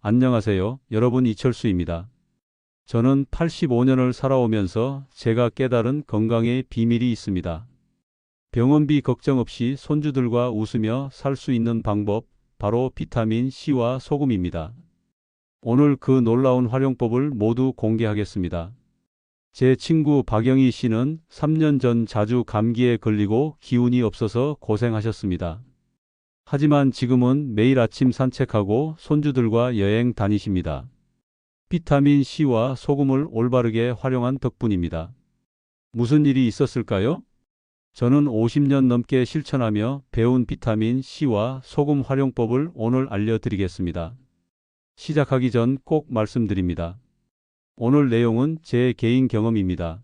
안녕하세요. 여러분 이철수입니다. 저는 85년을 살아오면서 제가 깨달은 건강의 비밀이 있습니다. 병원비 걱정 없이 손주들과 웃으며 살 수 있는 방법, 바로 비타민 C와 소금입니다. 오늘 그 놀라운 활용법을 모두 공개하겠습니다. 제 친구 박영희 씨는 3년 전 자주 감기에 걸리고 기운이 없어서 고생하셨습니다. 하지만 지금은 매일 아침 산책하고 손주들과 여행 다니십니다. 비타민 C와 소금을 올바르게 활용한 덕분입니다. 무슨 일이 있었을까요? 저는 50년 넘게 실천하며 배운 비타민 C와 소금 활용법을 오늘 알려드리겠습니다. 시작하기 전 꼭 말씀드립니다. 오늘 내용은 제 개인 경험입니다.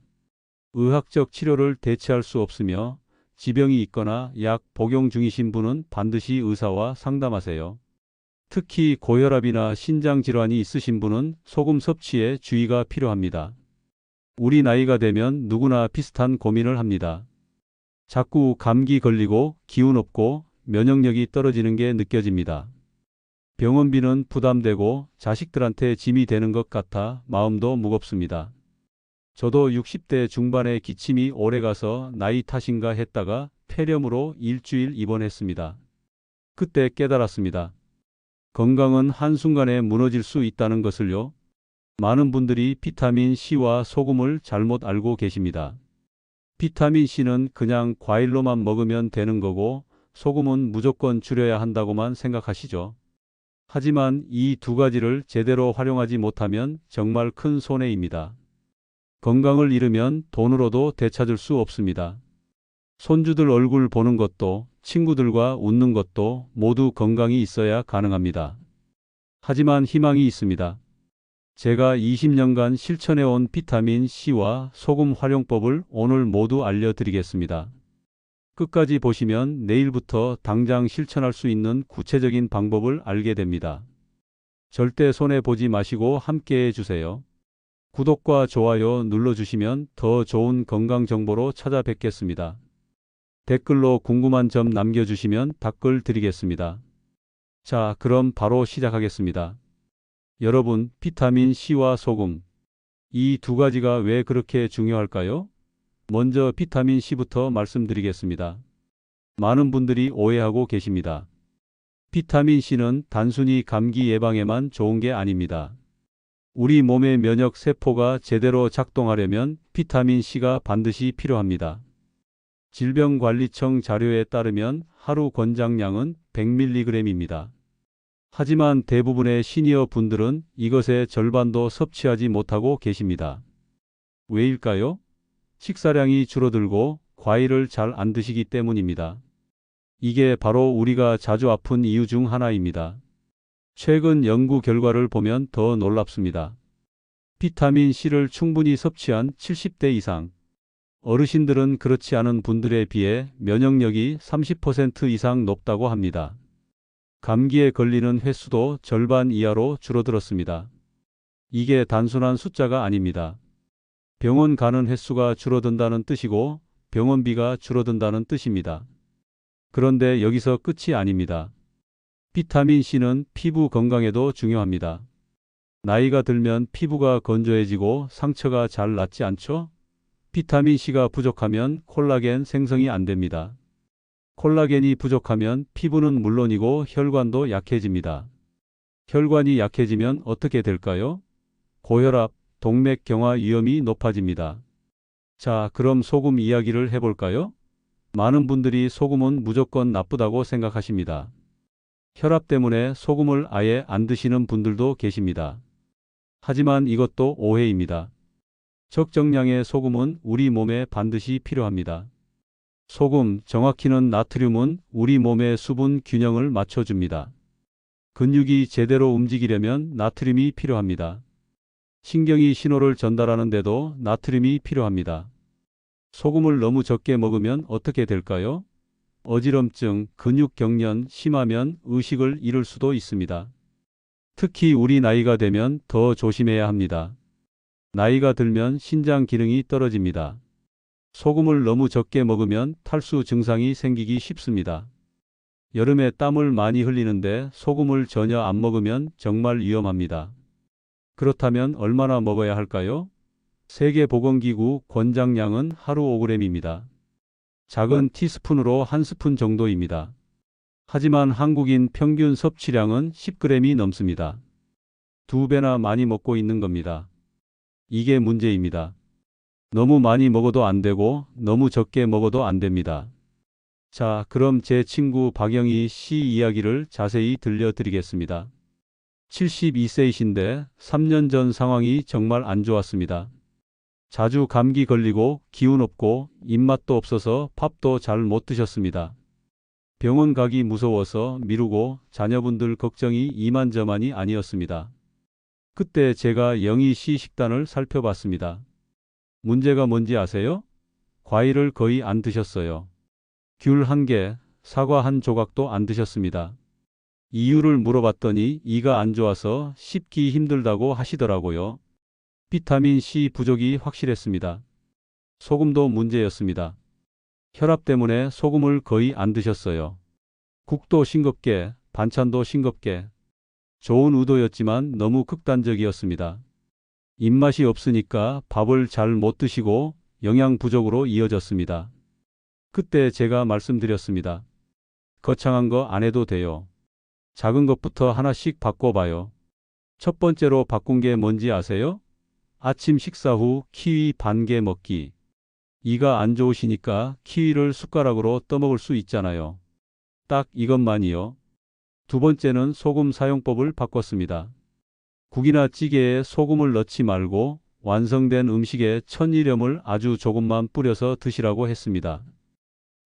의학적 치료를 대체할 수 없으며 지병이 있거나 약 복용 중이신 분은 반드시 의사와 상담하세요. 특히 고혈압이나 신장질환이 있으신 분은 소금 섭취에 주의가 필요합니다. 우리 나이가 되면 누구나 비슷한 고민을 합니다. 자꾸 감기 걸리고 기운 없고 면역력이 떨어지는 게 느껴집니다. 병원비는 부담되고 자식들한테 짐이 되는 것 같아 마음도 무겁습니다. 저도 60대 중반에 기침이 오래가서 나이 탓인가 했다가 폐렴으로 일주일 입원했습니다. 그때 깨달았습니다. 건강은 한순간에 무너질 수 있다는 것을요. 많은 분들이 비타민 C와 소금을 잘못 알고 계십니다. 비타민 C는 그냥 과일로만 먹으면 되는 거고 소금은 무조건 줄여야 한다고만 생각하시죠. 하지만 이 두 가지를 제대로 활용하지 못하면 정말 큰 손해입니다. 건강을 잃으면 돈으로도 되찾을 수 없습니다. 손주들 얼굴 보는 것도, 친구들과 웃는 것도 모두 건강이 있어야 가능합니다. 하지만 희망이 있습니다. 제가 20년간 실천해온 비타민 C와 소금 활용법을 오늘 모두 알려드리겠습니다. 끝까지 보시면 내일부터 당장 실천할 수 있는 구체적인 방법을 알게 됩니다. 절대 손해보지 마시고 함께해 주세요. 구독과 좋아요 눌러주시면 더 좋은 건강 정보로 찾아뵙겠습니다. 댓글로 궁금한 점 남겨주시면 답글 드리겠습니다. 자, 그럼 바로 시작하겠습니다. 여러분, 비타민 C와 소금, 이 두 가지가 왜 그렇게 중요할까요? 먼저 비타민 C부터 말씀드리겠습니다. 많은 분들이 오해하고 계십니다. 비타민 C는 단순히 감기 예방에만 좋은 게 아닙니다. 우리 몸의 면역 세포가 제대로 작동하려면 비타민 C가 반드시 필요합니다. 질병관리청 자료에 따르면 하루 권장량은 100mg입니다. 하지만 대부분의 시니어 분들은 이것의 절반도 섭취하지 못하고 계십니다. 왜일까요? 식사량이 줄어들고 과일을 잘 안 드시기 때문입니다. 이게 바로 우리가 자주 아픈 이유 중 하나입니다. 최근 연구 결과를 보면 더 놀랍습니다. 비타민 C를 충분히 섭취한 70대 이상 어르신들은 그렇지 않은 분들에 비해 면역력이 30% 이상 높다고 합니다. 감기에 걸리는 횟수도 절반 이하로 줄어들었습니다. 이게 단순한 숫자가 아닙니다. 병원 가는 횟수가 줄어든다는 뜻이고 병원비가 줄어든다는 뜻입니다. 그런데 여기서 끝이 아닙니다. 비타민 C는 피부 건강에도 중요합니다. 나이가 들면 피부가 건조해지고 상처가 잘 낫지 않죠? 비타민 C가 부족하면 콜라겐 생성이 안 됩니다. 콜라겐이 부족하면 피부는 물론이고 혈관도 약해집니다. 혈관이 약해지면 어떻게 될까요? 고혈압, 동맥경화 위험이 높아집니다. 자, 그럼 소금 이야기를 해볼까요? 많은 분들이 소금은 무조건 나쁘다고 생각하십니다. 혈압 때문에 소금을 아예 안 드시는 분들도 계십니다. 하지만 이것도 오해입니다. 적정량의 소금은 우리 몸에 반드시 필요합니다. 소금, 정확히는 나트륨은 우리 몸의 수분 균형을 맞춰줍니다. 근육이 제대로 움직이려면 나트륨이 필요합니다. 신경이 신호를 전달하는데도 나트륨이 필요합니다. 소금을 너무 적게 먹으면 어떻게 될까요? 어지럼증, 근육 경련, 심하면 의식을 잃을 수도 있습니다. 특히 우리 나이가 되면 더 조심해야 합니다. 나이가 들면 신장 기능이 떨어집니다. 소금을 너무 적게 먹으면 탈수 증상이 생기기 쉽습니다. 여름에 땀을 많이 흘리는데 소금을 전혀 안 먹으면 정말 위험합니다. 그렇다면 얼마나 먹어야 할까요? 세계보건기구 권장량은 하루 5g입니다. 작은 티스푼으로 한 스푼 정도입니다. 하지만 한국인 평균 섭취량은 10g이 넘습니다. 2배나 많이 먹고 있는 겁니다. 이게 문제입니다. 너무 많이 먹어도 안 되고 너무 적게 먹어도 안 됩니다. 자, 그럼 제 친구 박영희 씨 이야기를 자세히 들려드리겠습니다. 72세이신데 3년 전 상황이 정말 안 좋았습니다. 자주 감기 걸리고 기운 없고 입맛도 없어서 밥도 잘 못 드셨습니다. 병원 가기 무서워서 미루고 자녀분들 걱정이 이만저만이 아니었습니다. 그때 제가 영희 씨 식단을 살펴봤습니다. 문제가 뭔지 아세요? 과일을 거의 안 드셨어요. 귤 1개, 사과 1조각도 안 드셨습니다. 이유를 물어봤더니 이가 안 좋아서 씹기 힘들다고 하시더라고요. 비타민 C 부족이 확실했습니다. 소금도 문제였습니다. 혈압 때문에 소금을 거의 안 드셨어요. 국도 싱겁게, 반찬도 싱겁게. 좋은 의도였지만 너무 극단적이었습니다. 입맛이 없으니까 밥을 잘 못 드시고 영양 부족으로 이어졌습니다. 그때 제가 말씀드렸습니다. 거창한 거 안 해도 돼요. 작은 것부터 하나씩 바꿔봐요. 첫 번째로 바꾼 게 뭔지 아세요? 아침 식사 후 키위 반 개 먹기. 이가 안 좋으시니까 키위를 숟가락으로 떠먹을 수 있잖아요. 딱 이것만이요. 두 번째는 소금 사용법을 바꿨습니다. 국이나 찌개에 소금을 넣지 말고 완성된 음식에 천일염을 아주 조금만 뿌려서 드시라고 했습니다.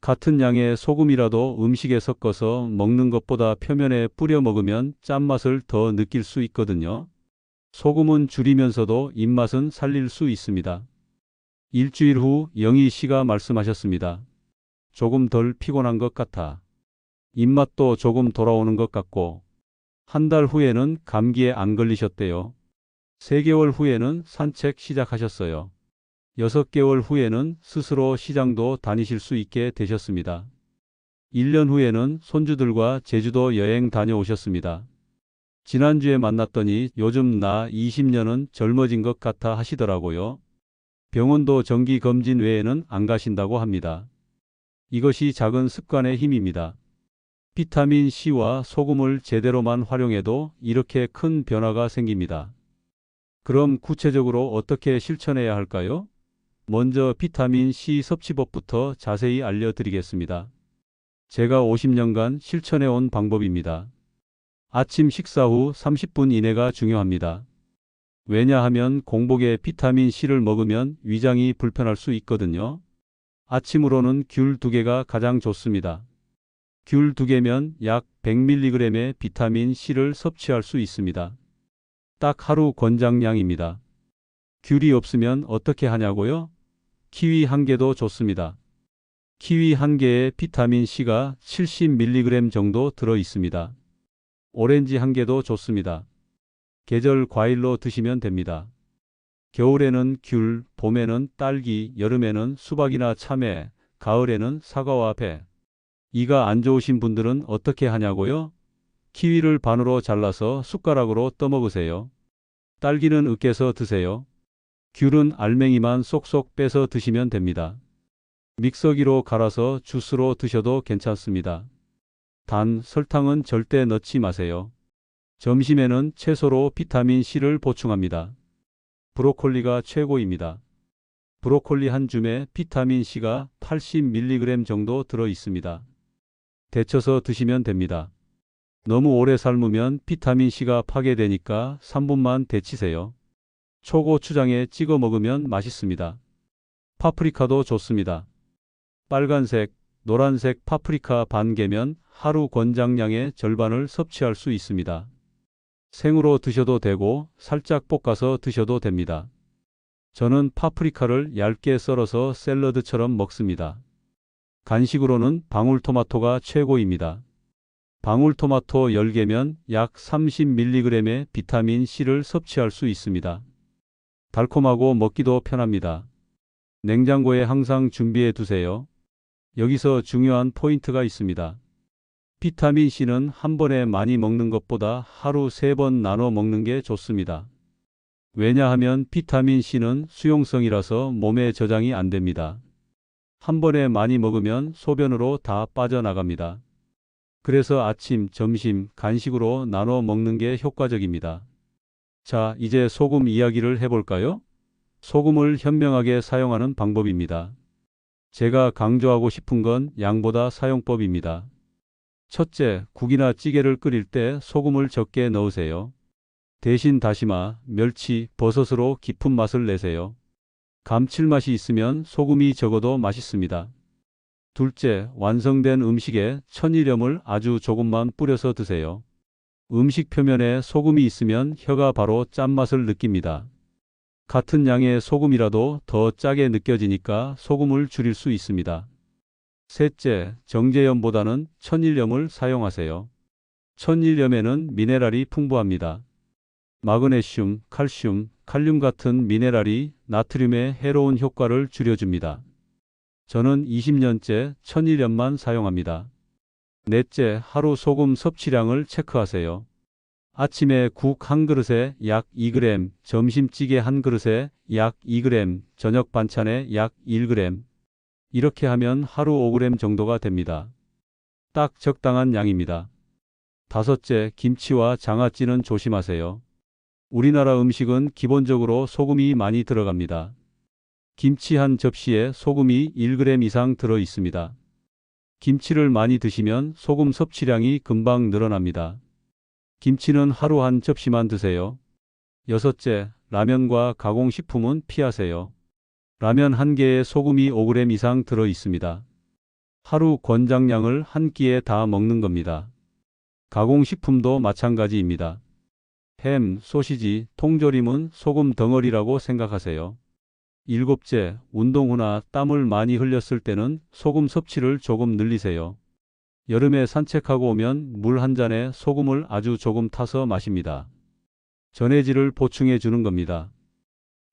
같은 양의 소금이라도 음식에 섞어서 먹는 것보다 표면에 뿌려 먹으면 짠맛을 더 느낄 수 있거든요. 소금은 줄이면서도 입맛은 살릴 수 있습니다. 일주일 후 영희 씨가 말씀하셨습니다. 조금 덜 피곤한 것 같아. 입맛도 조금 돌아오는 것 같고. 한 달 후에는 감기에 안 걸리셨대요. 3개월 후에는 산책 시작하셨어요. 6개월 후에는 스스로 시장도 다니실 수 있게 되셨습니다. 1년 후에는 손주들과 제주도 여행 다녀오셨습니다. 지난주에 만났더니 요즘 나 20년은 젊어진 것 같아 하시더라고요. 병원도 정기 검진 외에는 안 가신다고 합니다. 이것이 작은 습관의 힘입니다. 비타민 C와 소금을 제대로만 활용해도 이렇게 큰 변화가 생깁니다. 그럼 구체적으로 어떻게 실천해야 할까요? 먼저 비타민 C 섭취법부터 자세히 알려드리겠습니다. 제가 50년간 실천해온 방법입니다. 아침 식사 후 30분 이내가 중요합니다. 왜냐하면 공복에 비타민 C를 먹으면 위장이 불편할 수 있거든요. 아침으로는 귤 2개가 가장 좋습니다. 귤 2개면 약 100mg의 비타민 C를 섭취할 수 있습니다. 딱 하루 권장량입니다. 귤이 없으면 어떻게 하냐고요? 키위 1개도 좋습니다. 키위 1개에 비타민 C가 70mg 정도 들어 있습니다. 오렌지 1개도 좋습니다. 계절 과일로 드시면 됩니다. 겨울에는 귤, 봄에는 딸기, 여름에는 수박이나 참외, 가을에는 사과와 배. 이가 안 좋으신 분들은 어떻게 하냐고요? 키위를 반으로 잘라서 숟가락으로 떠먹으세요. 딸기는 으깨서 드세요. 귤은 알맹이만 쏙쏙 빼서 드시면 됩니다. 믹서기로 갈아서 주스로 드셔도 괜찮습니다. 단, 설탕은 절대 넣지 마세요. 점심에는 채소로 비타민 C를 보충합니다. 브로콜리가 최고입니다. 브로콜리 한 줌에 비타민 C가 80mg 정도 들어 있습니다. 데쳐서 드시면 됩니다. 너무 오래 삶으면 비타민 C가 파괴되니까 3분만 데치세요. 초고추장에 찍어 먹으면 맛있습니다. 파프리카도 좋습니다. 빨간색, 노란색 파프리카 반 개면 하루 권장량의 절반을 섭취할 수 있습니다. 생으로 드셔도 되고 살짝 볶아서 드셔도 됩니다. 저는 파프리카를 얇게 썰어서 샐러드처럼 먹습니다. 간식으로는 방울토마토가 최고입니다. 방울토마토 10개면 약 30mg의 비타민 C를 섭취할 수 있습니다. 달콤하고 먹기도 편합니다. 냉장고에 항상 준비해 두세요. 여기서 중요한 포인트가 있습니다. 비타민 C는 한 번에 많이 먹는 것보다 하루 3번 나눠 먹는 게 좋습니다. 왜냐하면 비타민 C는 수용성이라서 몸에 저장이 안 됩니다. 한 번에 많이 먹으면 소변으로 다 빠져나갑니다. 그래서 아침, 점심, 간식으로 나눠 먹는 게 효과적입니다. 자, 이제 소금 이야기를 해볼까요? 소금을 현명하게 사용하는 방법입니다. 제가 강조하고 싶은 건 양보다 사용법입니다. 첫째, 국이나 찌개를 끓일 때 소금을 적게 넣으세요. 대신 다시마, 멸치, 버섯으로 깊은 맛을 내세요. 감칠맛이 있으면 소금이 적어도 맛있습니다. 둘째, 완성된 음식에 천일염을 아주 조금만 뿌려서 드세요. 음식 표면에 소금이 있으면 혀가 바로 짠맛을 느낍니다. 같은 양의 소금이라도 더 짜게 느껴지니까 소금을 줄일 수 있습니다. 셋째, 정제염보다는 천일염을 사용하세요. 천일염에는 미네랄이 풍부합니다. 마그네슘, 칼슘, 칼륨 같은 미네랄이 나트륨의 해로운 효과를 줄여줍니다. 저는 20년째 천일염만 사용합니다. 넷째, 하루 소금 섭취량을 체크하세요. 아침에 국 한 그릇에 약 2g, 점심찌개 한 그릇에 약 2g, 저녁 반찬에 약 1g. 이렇게 하면 하루 5g 정도가 됩니다. 딱 적당한 양입니다. 다섯째, 김치와 장아찌는 조심하세요. 우리나라 음식은 기본적으로 소금이 많이 들어갑니다. 김치 한 접시에 소금이 1g 이상 들어 있습니다. 김치를 많이 드시면 소금 섭취량이 금방 늘어납니다. 김치는 하루 한 접시만 드세요. 여섯째, 라면과 가공식품은 피하세요. 라면 한 개에 소금이 5g 이상 들어 있습니다. 하루 권장량을 한 끼에 다 먹는 겁니다. 가공식품도 마찬가지입니다. 햄, 소시지, 통조림은 소금 덩어리라고 생각하세요. 일곱째, 운동 후나 땀을 많이 흘렸을 때는 소금 섭취를 조금 늘리세요. 여름에 산책하고 오면 물 한 잔에 소금을 아주 조금 타서 마십니다. 전해질을 보충해 주는 겁니다.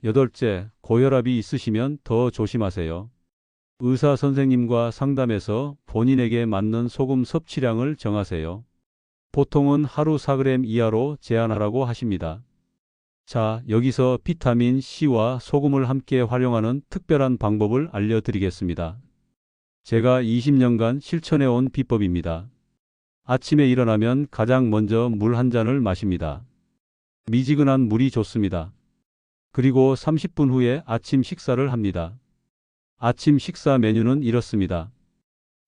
여덟째, 고혈압이 있으시면 더 조심하세요. 의사 선생님과 상담해서 본인에게 맞는 소금 섭취량을 정하세요. 보통은 하루 4g 이하로 제한하라고 하십니다. 자, 여기서 비타민 C와 소금을 함께 활용하는 특별한 방법을 알려드리겠습니다. 제가 20년간 실천해온 비법입니다. 아침에 일어나면 가장 먼저 물 한 잔을 마십니다. 미지근한 물이 좋습니다. 그리고 30분 후에 아침 식사를 합니다. 아침 식사 메뉴는 이렇습니다.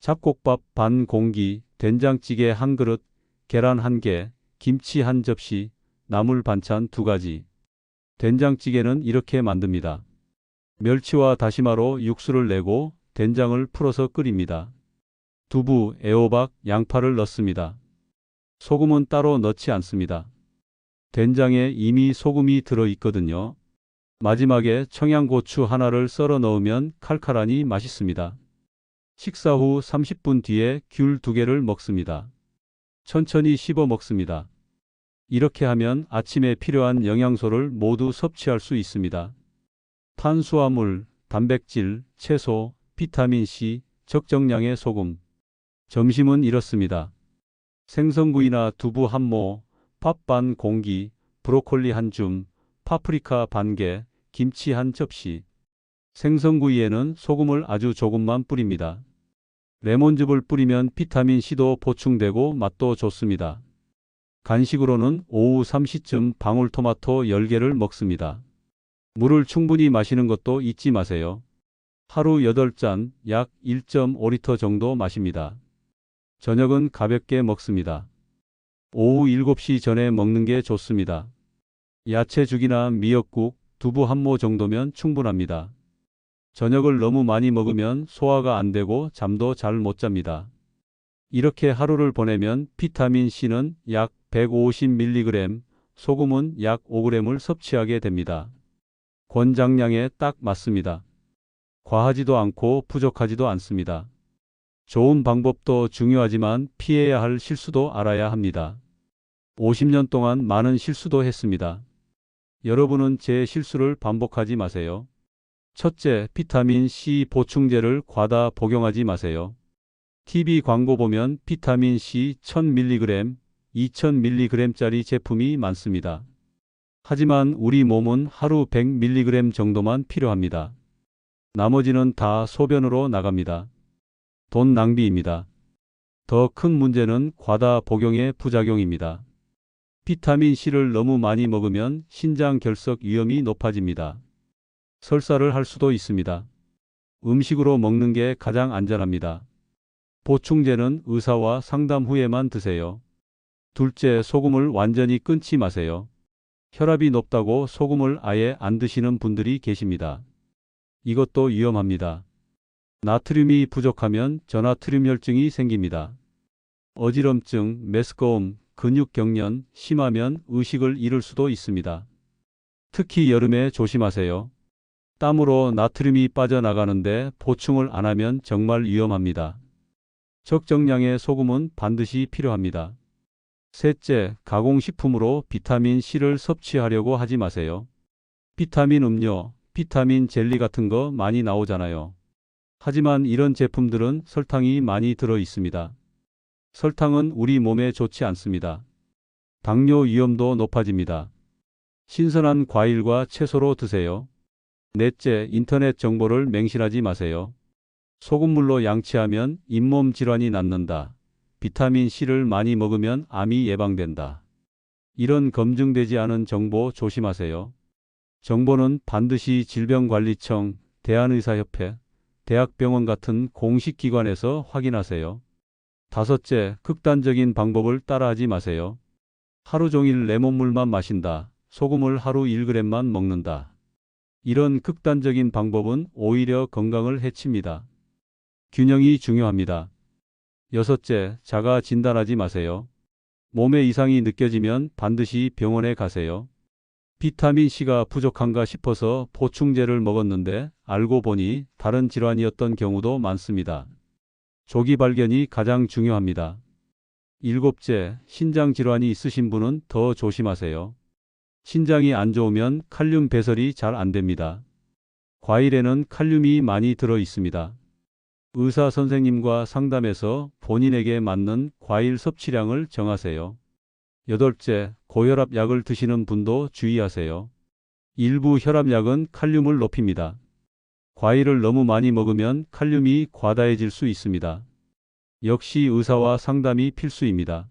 잡곡밥 반 공기, 된장찌개 한 그릇, 계란 한 개, 김치 한 접시, 나물 반찬 2가지. 된장찌개는 이렇게 만듭니다. 멸치와 다시마로 육수를 내고 된장을 풀어서 끓입니다. 두부, 애호박, 양파를 넣습니다. 소금은 따로 넣지 않습니다. 된장에 이미 소금이 들어 있거든요. 마지막에 청양고추 하나를 썰어 넣으면 칼칼하니 맛있습니다. 식사 후 30분 뒤에 귤 2개를 먹습니다. 천천히 씹어 먹습니다. 이렇게 하면 아침에 필요한 영양소를 모두 섭취할 수 있습니다. 탄수화물, 단백질, 채소, 비타민C, 적정량의 소금. 점심은 이렇습니다. 생선구이나 두부 한 모, 밥 반 공기, 브로콜리 한 줌, 파프리카 반 개, 김치 한 접시. 생선구이에는 소금을 아주 조금만 뿌립니다. 레몬즙을 뿌리면 비타민C도 보충되고 맛도 좋습니다. 간식으로는 오후 3시쯤 방울토마토 10개를 먹습니다. 물을 충분히 마시는 것도 잊지 마세요. 하루 8잔, 약 1.5리터 정도 마십니다. 저녁은 가볍게 먹습니다. 오후 7시 전에 먹는 게 좋습니다. 야채죽이나 미역국, 두부 한 모 정도면 충분합니다. 저녁을 너무 많이 먹으면 소화가 안 되고 잠도 잘 못 잡니다. 이렇게 하루를 보내면 비타민C는 약 150mg, 소금은 약 5g을 섭취하게 됩니다. 권장량에 딱 맞습니다. 과하지도 않고 부족하지도 않습니다. 좋은 방법도 중요하지만 피해야 할 실수도 알아야 합니다. 50년 동안 많은 실수도 했습니다. 여러분은 제 실수를 반복하지 마세요. 첫째, 비타민 C 보충제를 과다 복용하지 마세요. TV 광고 보면 비타민 C 1000mg, 2000mg짜리 제품이 많습니다. 하지만 우리 몸은 하루 100mg 정도만 필요합니다. 나머지는 다 소변으로 나갑니다. 돈 낭비입니다. 더 큰 문제는 과다 복용의 부작용입니다. 비타민 C를 너무 많이 먹으면 신장 결석 위험이 높아집니다. 설사를 할 수도 있습니다. 음식으로 먹는 게 가장 안전합니다. 보충제는 의사와 상담 후에만 드세요. 둘째, 소금을 완전히 끊지 마세요. 혈압이 높다고 소금을 아예 안 드시는 분들이 계십니다. 이것도 위험합니다. 나트륨이 부족하면 저나트륨혈증이 생깁니다. 어지럼증, 메스꺼움, 근육경련, 심하면 의식을 잃을 수도 있습니다. 특히 여름에 조심하세요. 땀으로 나트륨이 빠져나가는데 보충을 안 하면 정말 위험합니다. 적정량의 소금은 반드시 필요합니다. 셋째, 가공식품으로 비타민 C를 섭취하려고 하지 마세요. 비타민 음료, 비타민 젤리 같은 거 많이 나오잖아요. 하지만 이런 제품들은 설탕이 많이 들어 있습니다. 설탕은 우리 몸에 좋지 않습니다. 당뇨 위험도 높아집니다. 신선한 과일과 채소로 드세요. 넷째, 인터넷 정보를 맹신하지 마세요. 소금물로 양치하면 잇몸 질환이 낫는다. 비타민 C를 많이 먹으면 암이 예방된다. 이런 검증되지 않은 정보 조심하세요. 정보는 반드시 질병관리청, 대한의사협회, 대학병원 같은 공식 기관에서 확인하세요. 다섯째, 극단적인 방법을 따라하지 마세요. 하루 종일 레몬물만 마신다. 소금을 하루 1g만 먹는다. 이런 극단적인 방법은 오히려 건강을 해칩니다. 균형이 중요합니다. 여섯째, 자가 진단하지 마세요. 몸에 이상이 느껴지면 반드시 병원에 가세요. 비타민 C가 부족한가 싶어서 보충제를 먹었는데 알고 보니 다른 질환이었던 경우도 많습니다. 조기 발견이 가장 중요합니다. 일곱째, 신장 질환이 있으신 분은 더 조심하세요. 신장이 안 좋으면 칼륨 배설이 잘 안 됩니다. 과일에는 칼륨이 많이 들어 있습니다. 의사 선생님과 상담해서 본인에게 맞는 과일 섭취량을 정하세요. 여덟째, 고혈압 약을 드시는 분도 주의하세요. 일부 혈압약은 칼륨을 높입니다. 과일을 너무 많이 먹으면 칼륨이 과다해질 수 있습니다. 역시 의사와 상담이 필수입니다.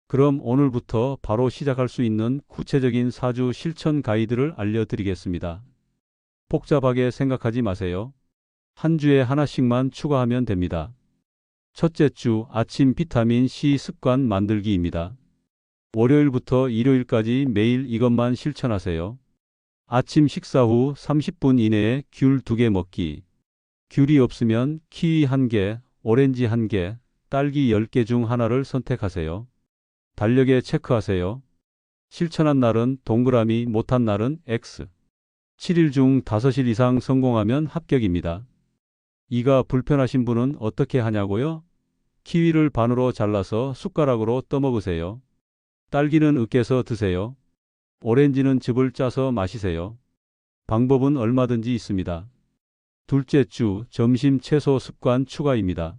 그럼 오늘부터 바로 시작할 수 있는 구체적인 4주 실천 가이드를 알려드리겠습니다. 복잡하게 생각하지 마세요. 한 주에 하나씩만 추가하면 됩니다. 첫째 주 아침 비타민 C 습관 만들기입니다. 월요일부터 일요일까지 매일 이것만 실천하세요. 아침 식사 후 30분 이내에 귤 2개 먹기. 귤이 없으면 키위 1개, 오렌지 1개, 딸기 10개 중 하나를 선택하세요. 달력에 체크하세요. 실천한 날은 동그라미, 못한 날은 X. 7일 중 5일 이상 성공하면 합격입니다. 이가 불편하신 분은 어떻게 하냐고요? 키위를 반으로 잘라서 숟가락으로 떠먹으세요. 딸기는 으깨서 드세요. 오렌지는 즙을 짜서 마시세요. 방법은 얼마든지 있습니다. 둘째 주 점심 채소 습관 추가입니다.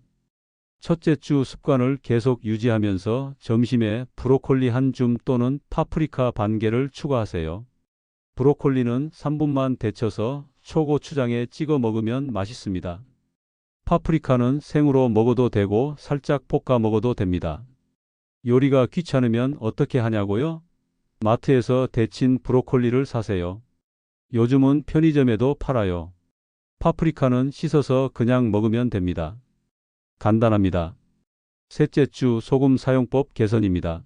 첫째 주 습관을 계속 유지하면서 점심에 브로콜리 한 줌 또는 파프리카 반 개를 추가하세요. 브로콜리는 3분만 데쳐서 초고추장에 찍어 먹으면 맛있습니다. 파프리카는 생으로 먹어도 되고 살짝 볶아 먹어도 됩니다. 요리가 귀찮으면 어떻게 하냐고요? 마트에서 데친 브로콜리를 사세요. 요즘은 편의점에도 팔아요. 파프리카는 씻어서 그냥 먹으면 됩니다. 간단합니다. 셋째 주 소금 사용법 개선입니다.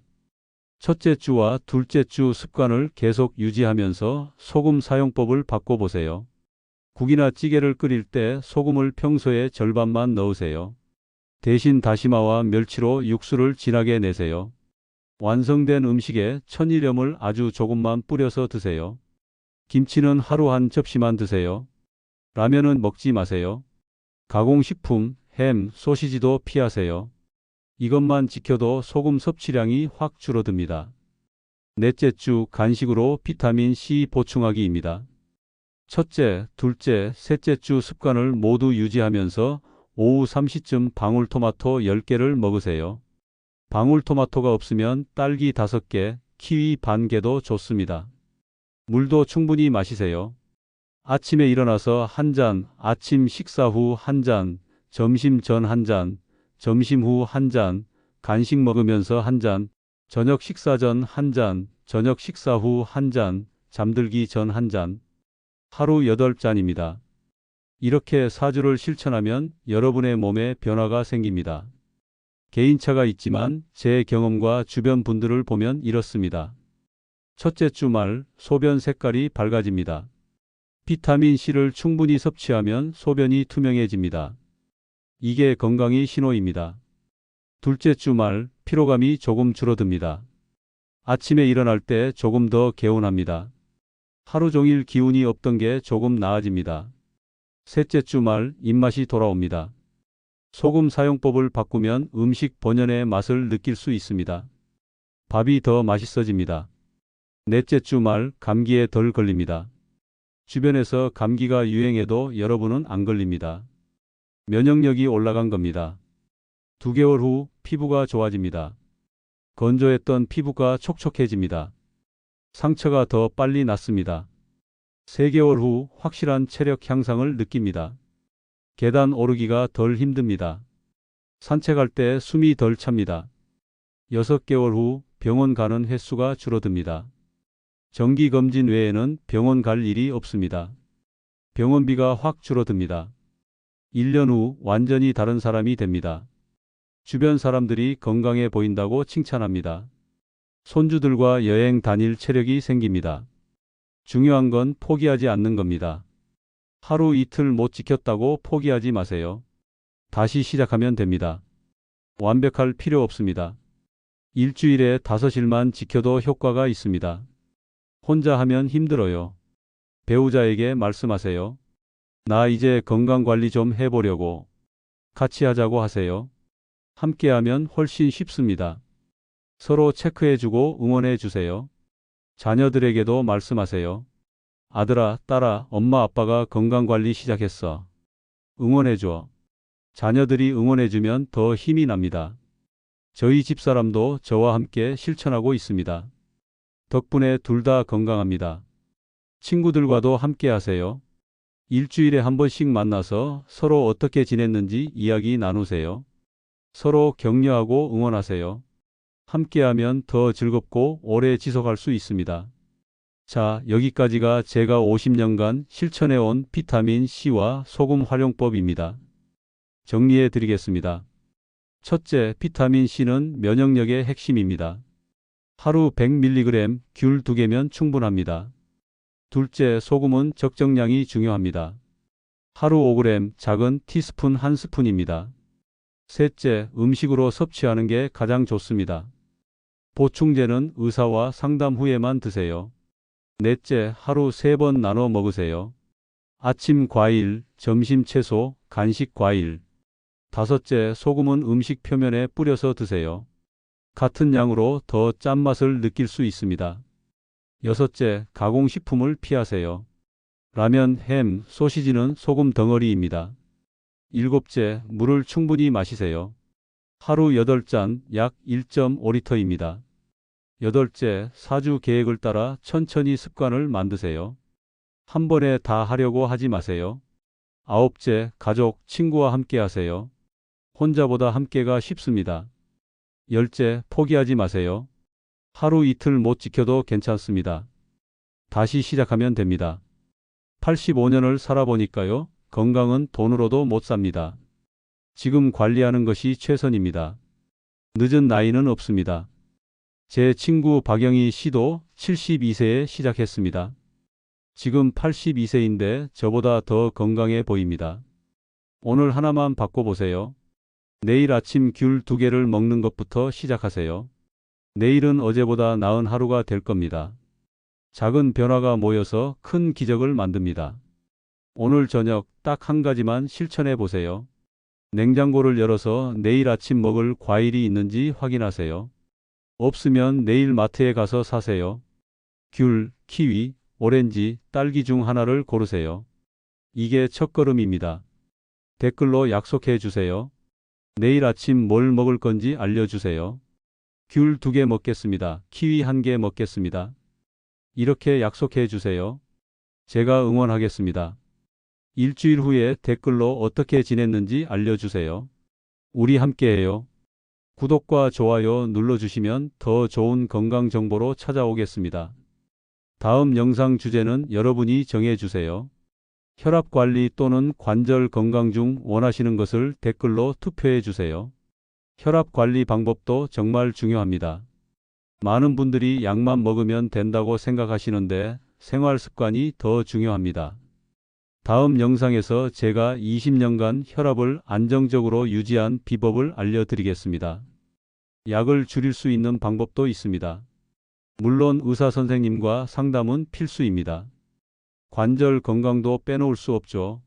첫째 주와 둘째 주 습관을 계속 유지하면서 소금 사용법을 바꿔보세요. 국이나 찌개를 끓일 때 소금을 평소의 절반만 넣으세요. 대신 다시마와 멸치로 육수를 진하게 내세요. 완성된 음식에 천일염을 아주 조금만 뿌려서 드세요. 김치는 하루 한 접시만 드세요. 라면은 먹지 마세요. 가공식품, 햄, 소시지도 피하세요. 이것만 지켜도 소금 섭취량이 확 줄어듭니다. 넷째 주 간식으로 비타민 C 보충하기입니다. 첫째, 둘째, 셋째 주 습관을 모두 유지하면서 오후 3시쯤 방울토마토 10개를 먹으세요. 방울토마토가 없으면 딸기 5개, 키위 반 개도 좋습니다. 물도 충분히 마시세요. 아침에 일어나서 한 잔, 아침 식사 후 한 잔, 점심 전 한 잔, 점심 후 한 잔, 간식 먹으면서 한 잔, 저녁 식사 전 한 잔, 저녁 식사 후 한 잔, 잠들기 전 한 잔. 하루 8잔입니다. 이렇게 4주를 실천하면 여러분의 몸에 변화가 생깁니다. 개인차가 있지만 제 경험과 주변 분들을 보면 이렇습니다. 첫째 주 말 소변 색깔이 밝아집니다. 비타민C를 충분히 섭취하면 소변이 투명해집니다. 이게 건강의 신호입니다. 둘째 주 말 피로감이 조금 줄어듭니다. 아침에 일어날 때 조금 더 개운합니다. 하루 종일 기운이 없던 게 조금 나아집니다. 셋째 주 말 입맛이 돌아옵니다. 소금 사용법을 바꾸면 음식 본연의 맛을 느낄 수 있습니다. 밥이 더 맛있어집니다. 넷째 주 말 감기에 덜 걸립니다. 주변에서 감기가 유행해도 여러분은 안 걸립니다. 면역력이 올라간 겁니다. 2개월 후 피부가 좋아집니다. 건조했던 피부가 촉촉해집니다. 상처가 더 빨리 낫습니다. 3개월 후 확실한 체력 향상을 느낍니다. 계단 오르기가 덜 힘듭니다. 산책할 때 숨이 덜 찹니다. 6개월 후 병원 가는 횟수가 줄어듭니다. 정기검진 외에는 병원 갈 일이 없습니다. 병원비가 확 줄어듭니다. 1년 후 완전히 다른 사람이 됩니다. 주변 사람들이 건강해 보인다고 칭찬합니다. 손주들과 여행 다닐 체력이 생깁니다. 중요한 건 포기하지 않는 겁니다. 하루 이틀 못 지켰다고 포기하지 마세요. 다시 시작하면 됩니다. 완벽할 필요 없습니다. 일주일에 5일만 지켜도 효과가 있습니다. 혼자 하면 힘들어요. 배우자에게 말씀하세요. 나 이제 건강관리 좀 해보려고. 같이 하자고 하세요. 함께하면 훨씬 쉽습니다. 서로 체크해주고 응원해주세요. 자녀들에게도 말씀하세요. 아들아, 딸아, 엄마 아빠가 건강관리 시작했어. 응원해줘. 자녀들이 응원해주면 더 힘이 납니다. 저희 집사람도 저와 함께 실천하고 있습니다. 덕분에 둘 다 건강합니다. 친구들과도 함께 하세요. 일주일에 한 번씩 만나서 서로 어떻게 지냈는지 이야기 나누세요. 서로 격려하고 응원하세요. 함께하면 더 즐겁고 오래 지속할 수 있습니다. 자, 여기까지가 제가 50년간 실천해온 비타민C와 소금 활용법입니다. 정리해 드리겠습니다. 첫째, 비타민C는 면역력의 핵심입니다. 하루 100mg 귤 2개면 충분합니다. 둘째, 소금은 적정량이 중요합니다. 하루 5g 작은 티스푼 1스푼입니다. 셋째, 음식으로 섭취하는 게 가장 좋습니다. 보충제는 의사와 상담 후에만 드세요. 넷째, 하루 3번 나눠 먹으세요. 아침 과일, 점심 채소, 간식 과일. 다섯째, 소금은 음식 표면에 뿌려서 드세요. 같은 양으로 더 짠맛을 느낄 수 있습니다. 여섯째, 가공식품을 피하세요. 라면, 햄, 소시지는 소금 덩어리입니다. 일곱째, 물을 충분히 마시세요. 하루 8잔, 약 1.5리터입니다. 여덟째, 4주 계획을 따라 천천히 습관을 만드세요. 한 번에 다 하려고 하지 마세요. 아홉째, 가족, 친구와 함께 하세요. 혼자보다 함께가 쉽습니다. 열째, 포기하지 마세요. 하루 이틀 못 지켜도 괜찮습니다. 다시 시작하면 됩니다. 85년을 살아보니까요, 건강은 돈으로도 못 삽니다. 지금 관리하는 것이 최선입니다. 늦은 나이는 없습니다. 제 친구 박영희 씨도 72세에 시작했습니다. 지금 82세인데 저보다 더 건강해 보입니다. 오늘 하나만 바꿔보세요. 내일 아침 귤 2개를 먹는 것부터 시작하세요. 내일은 어제보다 나은 하루가 될 겁니다. 작은 변화가 모여서 큰 기적을 만듭니다. 오늘 저녁 딱 한 가지만 실천해 보세요. 냉장고를 열어서 내일 아침 먹을 과일이 있는지 확인하세요. 없으면 내일 마트에 가서 사세요. 귤, 키위, 오렌지, 딸기 중 하나를 고르세요. 이게 첫걸음입니다. 댓글로 약속해 주세요. 내일 아침 뭘 먹을 건지 알려주세요. 귤 2개 먹겠습니다. 키위 1개 먹겠습니다. 이렇게 약속해 주세요. 제가 응원하겠습니다. 일주일 후에 댓글로 어떻게 지냈는지 알려주세요. 우리 함께해요. 구독과 좋아요 눌러주시면 더 좋은 건강 정보로 찾아오겠습니다. 다음 영상 주제는 여러분이 정해주세요. 혈압 관리 또는 관절 건강 중 원하시는 것을 댓글로 투표해 주세요. 혈압 관리 방법도 정말 중요합니다. 많은 분들이 약만 먹으면 된다고 생각하시는데 생활 습관이 더 중요합니다. 다음 영상에서 제가 20년간 혈압을 안정적으로 유지한 비법을 알려드리겠습니다. 약을 줄일 수 있는 방법도 있습니다. 물론 의사 선생님과 상담은 필수입니다. 관절 건강도 빼놓을 수 없죠.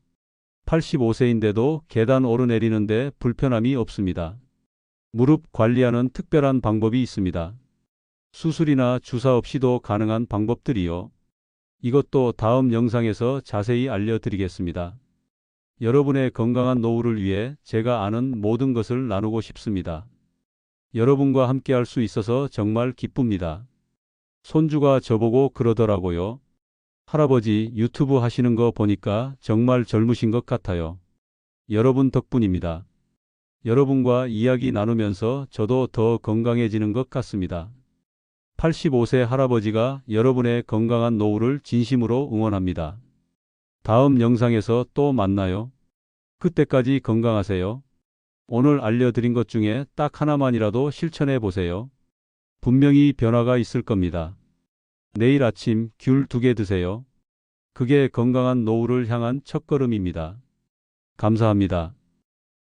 85세인데도 계단 오르내리는데 불편함이 없습니다. 무릎 관리하는 특별한 방법이 있습니다. 수술이나 주사 없이도 가능한 방법들이요. 이것도 다음 영상에서 자세히 알려드리겠습니다. 여러분의 건강한 노후를 위해 제가 아는 모든 것을 나누고 싶습니다. 여러분과 함께 할 수 있어서 정말 기쁩니다. 손주가 저보고 그러더라고요. 할아버지 유튜브 하시는 거 보니까 정말 젊으신 것 같아요. 여러분 덕분입니다. 여러분과 이야기 나누면서 저도 더 건강해지는 것 같습니다. 85세 할아버지가 여러분의 건강한 노후를 진심으로 응원합니다. 다음 영상에서 또 만나요. 그때까지 건강하세요. 오늘 알려드린 것 중에 딱 하나만이라도 실천해 보세요. 분명히 변화가 있을 겁니다. 내일 아침 귤 2개 드세요. 그게 건강한 노후를 향한 첫걸음입니다. 감사합니다.